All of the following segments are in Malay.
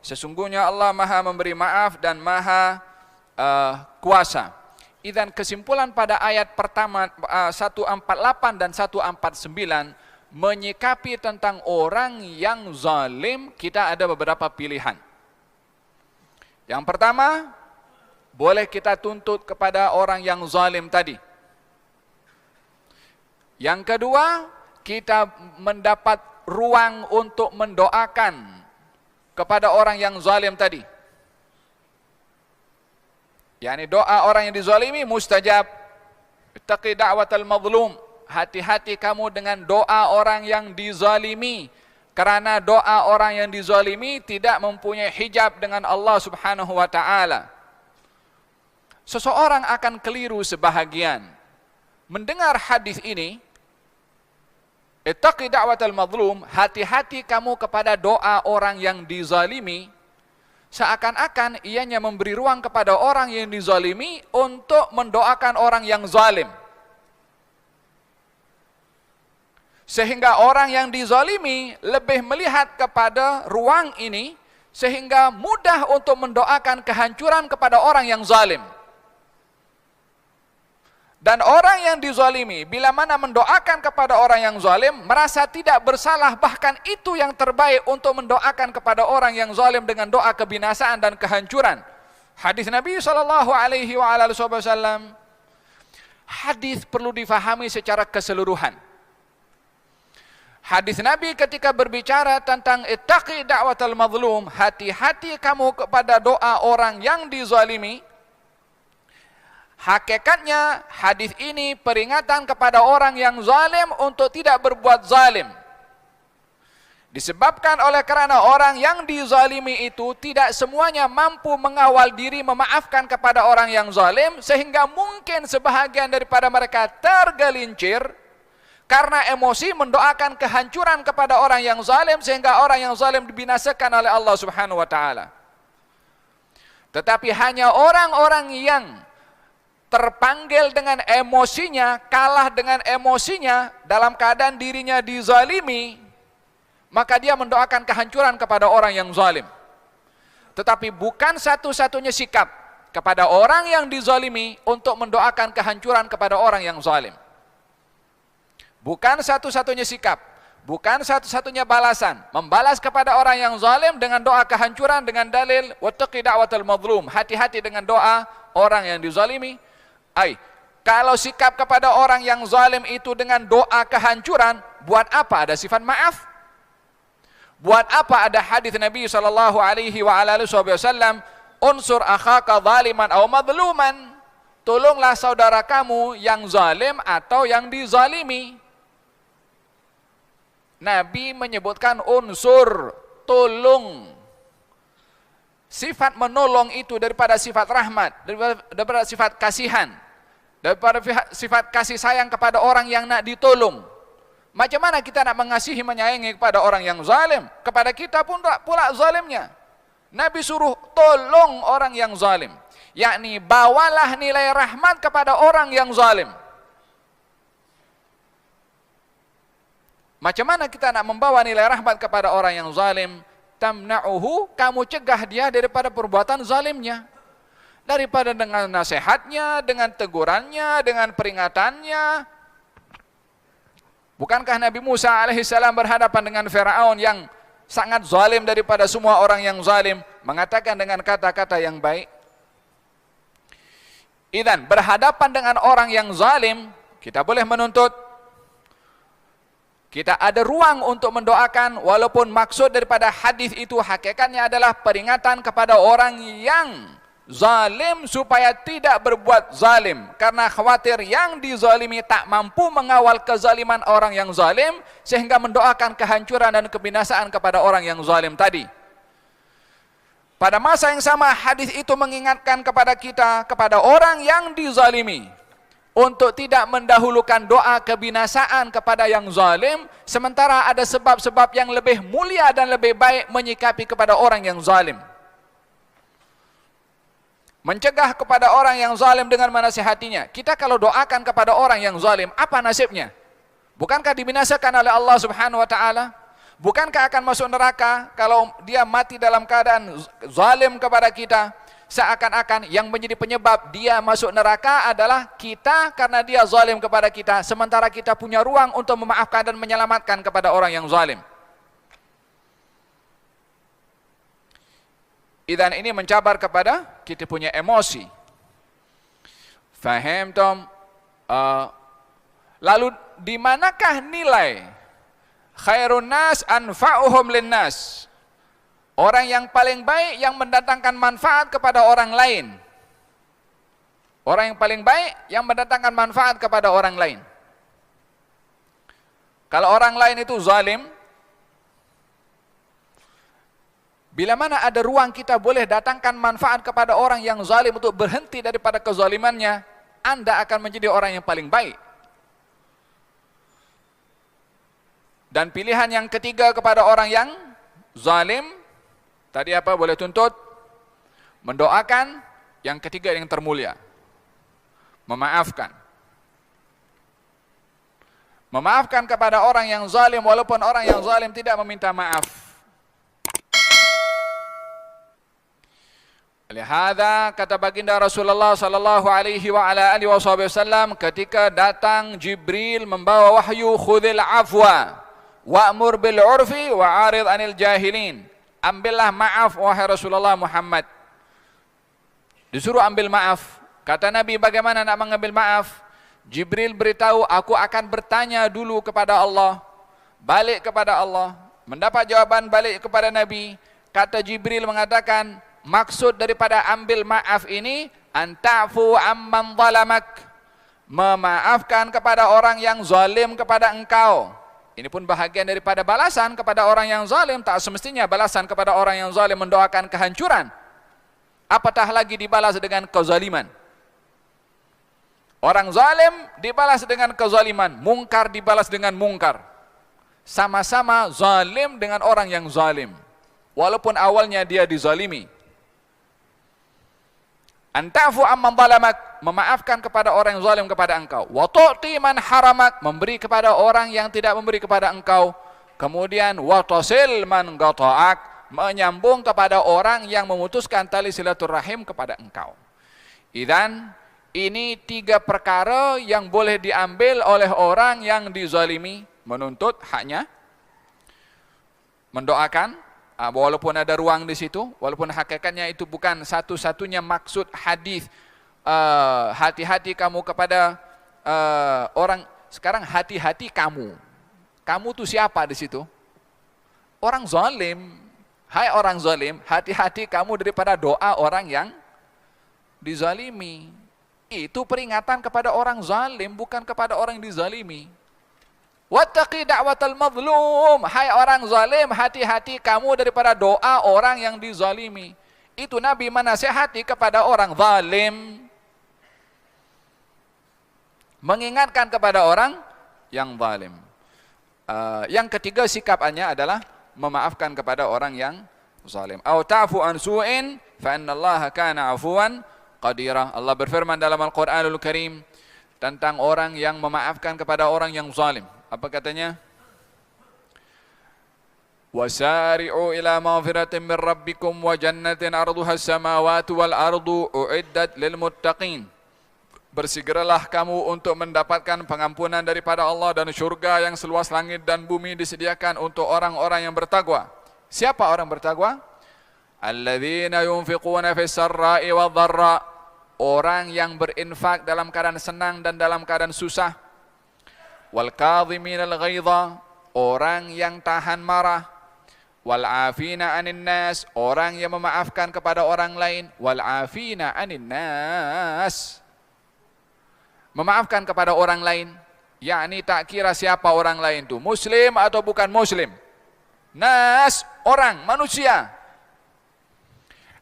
Sesungguhnya Allah Maha memberi maaf dan Maha kuasa. Idzan kesimpulan pada ayat pertama 148 dan 149 menyikapi tentang orang yang zalim, kita ada beberapa pilihan. Yang pertama, boleh kita tuntut kepada orang yang zalim tadi. Yang kedua, kita mendapat ruang untuk mendoakan kepada orang yang zalim tadi. Yani doa orang yang dizalimi mustajab. Ittaqi da'watal mazlum. Hati-hati kamu dengan doa orang yang dizalimi. Karena doa orang yang dizalimi tidak mempunyai hijab dengan Allah Subhanahu wa ta'ala. Seseorang akan keliru sebahagian. Mendengar hadis ini, ittaqi da'watal mazlum, hati-hati kamu kepada doa orang yang dizalimi, seakan-akan ianya memberi ruang kepada orang yang dizalimi untuk mendoakan orang yang zalim. Sehingga orang yang dizalimi lebih melihat kepada ruang ini, sehingga mudah untuk mendoakan kehancuran kepada orang yang zalim. Dan orang yang dizalimi, bila mana mendoakan kepada orang yang zalim, merasa tidak bersalah, bahkan itu yang terbaik untuk mendoakan kepada orang yang zalim dengan doa kebinasaan dan kehancuran. Hadis Nabi SAW, hadis perlu difahami secara keseluruhan. Hadis Nabi ketika berbicara tentang ittaqi da'watal mazlum, hati-hati kamu kepada doa orang yang dizalimi. Hakikatnya hadis ini peringatan kepada orang yang zalim untuk tidak berbuat zalim. Disebabkan oleh karena orang yang dizalimi itu tidak semuanya mampu mengawal diri memaafkan kepada orang yang zalim, sehingga mungkin sebahagian daripada mereka tergelincir karena emosi mendoakan kehancuran kepada orang yang zalim, sehingga orang yang zalim dibinasakan oleh Allah Subhanahu wa taala. Tetapi hanya orang-orang yang terpanggil dengan emosinya, kalah dengan emosinya, dalam keadaan dirinya dizalimi, maka dia mendoakan kehancuran kepada orang yang zalim. Tetapi bukan satu-satunya sikap kepada orang yang dizalimi untuk mendoakan kehancuran kepada orang yang zalim. Bukan satu-satunya sikap, bukan satu-satunya balasan, membalas kepada orang yang zalim dengan doa kehancuran dengan dalil wattaqi da'watal mazlum, hati-hati dengan doa orang yang dizalimi. Kalau sikap kepada orang yang zalim itu dengan doa kehancuran, buat apa ada sifat maaf? Buat apa ada hadis Nabi SAW, unsur akhaka zaliman aw madluman, tolonglah saudara kamu yang zalim atau yang dizalimi. Nabi menyebutkan unsur tolong. Sifat menolong itu daripada sifat rahmat, daripada sifat kasihan, daripada sifat kasih sayang kepada orang yang nak ditolong. Macam mana kita nak mengasihi menyayangi kepada orang yang zalim? Kepada kita pun tak pula zalimnya. Nabi suruh tolong orang yang zalim, yakni bawalah nilai rahmat kepada orang yang zalim. Macam mana kita nak membawa nilai rahmat kepada orang yang zalim? Tamna'uhu, kamu cegah dia daripada perbuatan zalimnya. Daripada dengan nasihatnya, dengan tegurannya, dengan peringatannya. Bukankah Nabi Musa alaihissalam berhadapan dengan Firaun yang sangat zalim daripada semua orang yang zalim, mengatakan dengan kata-kata yang baik? Idzan, berhadapan dengan orang yang zalim, kita boleh menuntut. Kita ada ruang untuk mendoakan, walaupun maksud daripada hadis itu hakikatnya adalah peringatan kepada orang yang zalim supaya tidak berbuat zalim, karena khawatir yang dizalimi tak mampu mengawal kezaliman orang yang zalim, sehingga mendoakan kehancuran dan kebinasaan kepada orang yang zalim tadi. Pada masa yang sama, hadis itu mengingatkan kepada kita, kepada orang yang dizalimi, untuk tidak mendahulukan doa kebinasaan kepada yang zalim, sementara ada sebab-sebab yang lebih mulia dan lebih baik menyikapi kepada orang yang zalim. Mencegah kepada orang yang zalim dengan menasihatinya. Kita kalau doakan kepada orang yang zalim, apa nasibnya? Bukankah dibinasakan oleh Allah Subhanahu wa taala? Bukankah akan masuk neraka kalau dia mati dalam keadaan zalim kepada kita? Seakan-akan yang menjadi penyebab dia masuk neraka adalah kita karena dia zalim kepada kita, sementara kita punya ruang untuk memaafkan dan menyelamatkan kepada orang yang zalim. Idan ini mencabar kepada kita punya emosi. Faham tom? Lalu di manakah nilai khairun nas anfa'uhum linnas? Orang yang paling baik yang mendatangkan manfaat kepada orang lain. Orang yang paling baik yang mendatangkan manfaat kepada orang lain. Kalau orang lain itu zalim, bila mana ada ruang kita boleh datangkan manfaat kepada orang yang zalim untuk berhenti daripada kezalimannya, Anda akan menjadi orang yang paling baik. Dan pilihan yang ketiga kepada orang yang zalim, tadi apa? Boleh tuntut, mendoakan. Yang ketiga yang termulia, memaafkan. Memaafkan kepada orang yang zalim walaupun orang yang zalim tidak meminta maaf. Lihada kata baginda Rasulullah sallallahu alaihi wa ala alihi wasallam, ketika datang Jibril membawa wahyu, khudhil afwa wa'mur bil urfi wa'arid anil jahilin. Ambillah maaf wahai Rasulullah Muhammad. Disuruh ambil maaf. Kata Nabi, bagaimana nak mengambil maaf? Jibril beritahu, aku akan bertanya dulu kepada Allah, balik kepada Allah, mendapat jawaban balik kepada Nabi. Kata Jibril mengatakan, maksud daripada ambil maaf ini, anta'fu amman zalamak, memaafkan kepada orang yang zalim kepada engkau. Ini pun bahagian daripada balasan kepada orang yang zalim. Tak semestinya balasan kepada orang yang zalim mendoakan kehancuran, apatah lagi dibalas dengan kezaliman. Orang zalim dibalas dengan kezaliman, mungkar dibalas dengan mungkar. Sama-sama zalim dengan orang yang zalim, walaupun awalnya dia dizalimi. Antafu amman zalamak, memaafkan kepada orang yang zalim kepada engkau. Wa tu'ti man haramak, memberi kepada orang yang tidak memberi kepada engkau. Kemudian wa tasil man qata'ak, menyambung kepada orang yang memutuskan tali silaturahim kepada engkau. Idzan ini tiga perkara yang boleh diambil oleh orang yang dizalimi: menuntut haknya, mendoakan, walaupun ada ruang di situ, walaupun hakikatnya itu bukan satu-satunya maksud hadis. Hati-hati kamu kepada orang. Sekarang hati-hati kamu. Kamu tuh siapa di situ? Orang zalim. Hai orang zalim, hati-hati kamu daripada doa orang yang dizalimi. Itu peringatan kepada orang zalim, bukan kepada orang yang dizalimi. Wattaqi da'watal mazlum, hai orang zalim, hati-hati kamu daripada doa orang yang dizalimi. Itu Nabi menasihati kepada orang zalim, mengingatkan kepada orang yang zalim. Yang ketiga sikapannya adalah memaafkan kepada orang yang zalim. Au ta'fu an su'in fa innallaha kana 'afuwan qadira. Allah berfirman dalam Al-Qur'anul Karim tentang orang yang memaafkan kepada orang yang zalim. Apa katanya? Wasari'u ila maghfiratin min rabbikum wa jannatin 'arduha as-samawati wal ardu u'iddat lil muttaqin. Bersegeralah kamu untuk mendapatkan pengampunan daripada Allah dan syurga yang seluas langit dan bumi disediakan untuk orang-orang yang bertakwa. Siapa orang bertakwa? Alladzina yunfiquna fis sarra'i wadh dharra, orang yang berinfak dalam keadaan senang dan dalam keadaan susah. Wal kadhiminal ghaidha, orang yang tahan marah. Wal afina 'anil nas, orang yang memaafkan kepada orang lain. Wal afina 'anil nas, memaafkan kepada orang lain, yakni tak kira siapa orang lain itu, muslim atau bukan muslim. Nas, orang, manusia.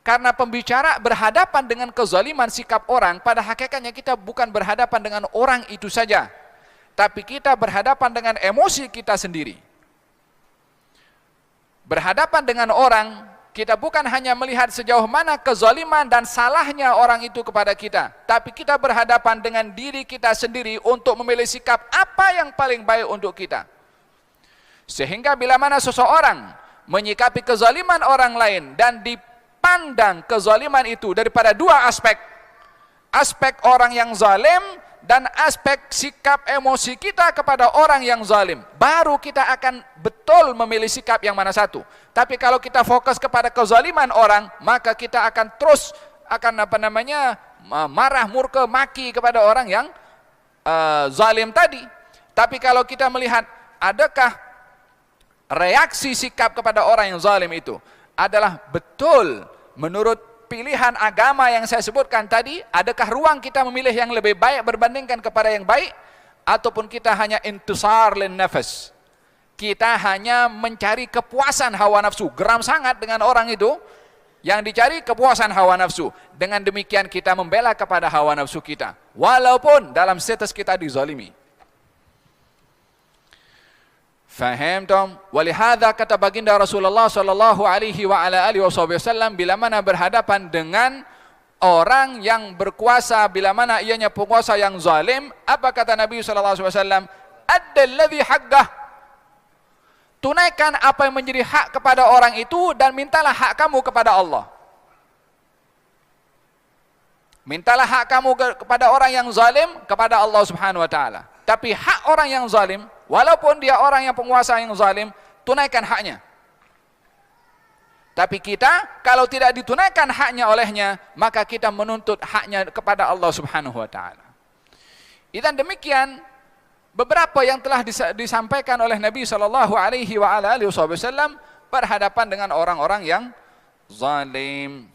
Karena pembicara berhadapan dengan kezaliman sikap orang, pada hakikatnya kita bukan berhadapan dengan orang itu saja, tapi kita berhadapan dengan emosi kita sendiri. Berhadapan dengan orang, kita bukan hanya melihat sejauh mana kezaliman dan salahnya orang itu kepada kita, tapi kita berhadapan dengan diri kita sendiri untuk memilih sikap apa yang paling baik untuk kita. Sehingga bila mana seseorang menyikapi kezaliman orang lain dan dipandang kezaliman itu daripada dua aspek, aspek orang yang zalim dan aspek sikap emosi kita kepada orang yang zalim, baru kita akan betul memilih sikap yang mana satu. Tapi kalau kita fokus kepada kezaliman orang, maka kita akan terus marah, murka, maki kepada orang yang zalim tadi. Tapi kalau kita melihat adakah reaksi sikap kepada orang yang zalim itu adalah betul menurut pilihan agama yang saya sebutkan tadi, adakah ruang kita memilih yang lebih baik berbandingkan kepada yang baik, ataupun kita hanya intisar lin nafas, kita hanya mencari kepuasan hawa nafsu, geram sangat dengan orang itu, yang dicari kepuasan hawa nafsu. Dengan demikian kita membela kepada hawa nafsu kita walaupun dalam status kita dizalimi. Faham tom? Walihada kata baginda Rasulullah sallallahu alaihi wa ala alihi wasallam, bila mana berhadapan dengan orang yang berkuasa, bila mana ianya penguasa yang zalim, apa kata Nabi sallallahu alaihi wasallam? Addalladhi haqqah. Tunaikan apa yang menjadi hak kepada orang itu dan mintalah hak kamu kepada Allah. Mintalah hak kamu kepada orang yang zalim kepada Allah Subhanahu wa taala. Tapi hak orang yang zalim, walaupun dia orang yang penguasa yang zalim, tunaikan haknya. Tapi kita kalau tidak ditunaikan haknya olehnya, maka kita menuntut haknya kepada Allah Subhanahu wa taala. Dan demikian beberapa yang telah disampaikan oleh Nabi sallallahu alaihi wa ala alihi wasallam berhadapan dengan orang-orang yang zalim.